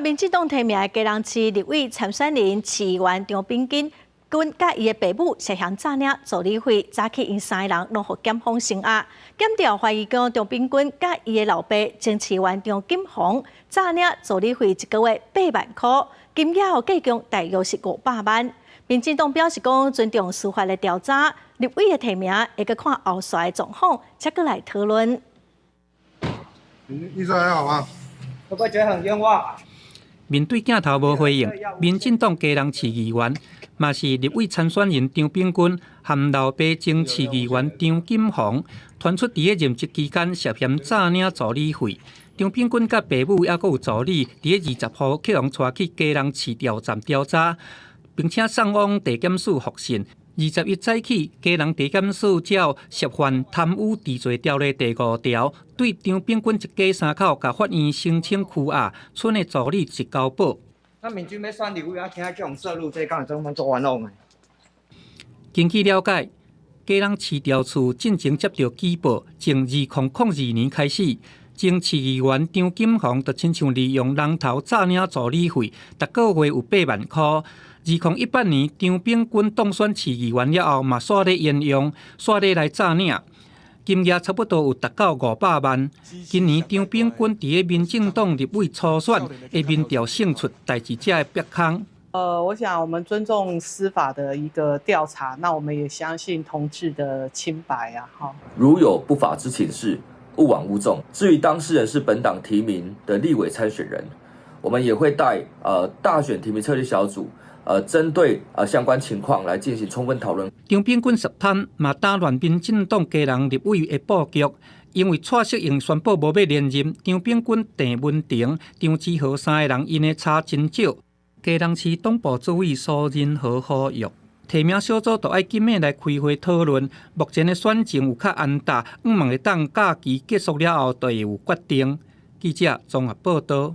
民进党提名的基隆市立委参选人市议员张炳金，甲伊的爸母涉嫌诈领助理费，早起因3个人拢互检方声押。检调怀疑讲张炳金甲伊的老爸前市议员张锦宏诈领助理费1个月8万块，金额计共大约是500万。民进党表示讲尊重司法的调查，立委的提名会去看后续的状况，才过来讨论。你说还好吗？会不会觉得很冤枉？面对镜头无回应，民进党基隆市议员，嘛是立委参选人张炳君含老爸前市议员张锦宏，传出伫个任职期间涉嫌诈领助理费。张炳君甲爸母还佫有助理，伫个20号去互带去基隆市调站调查，并且送往地检署复讯。21早起，基隆地检署照涉犯贪污治罪条例第5条，对张炳君一家3口甲法院申请拘押，剩的助理是交保。那民军要选立委，听叫我们涉入这讲怎么做完弄的？根据了解，基隆市调处进前接到举报，从2002年开始，前市议员张锦宏就亲像利用人头诈领助理费，逐个月有8万块。2018年，张炳君当选市议员了后，嘛煞咧沿用，煞咧来诈领，金额差不多有达到500万。今年张炳君伫个民进党立委初选的民调胜出，代志才会曝空。我想我们尊重司法的一个调查，那我们也相信同志的清白啊，哈。如有不法之情事，勿枉勿纵。至于当事人是本党提名的立委参选人，我们也会带大选提名策略小组。针对相关情况来进行充分讨论。张炳君涉贪，嘛打乱民进党基隆立委的布局，因为蔡适应宣布无要连任，张炳君、郑文婷、张志豪3个人因的差真少。基隆市党部主委苏仁和呼吁，提名小组就要紧密来开会讨论。目前的选情有较安踏，望会当假期结束了后，就会有决定。记者综合报道。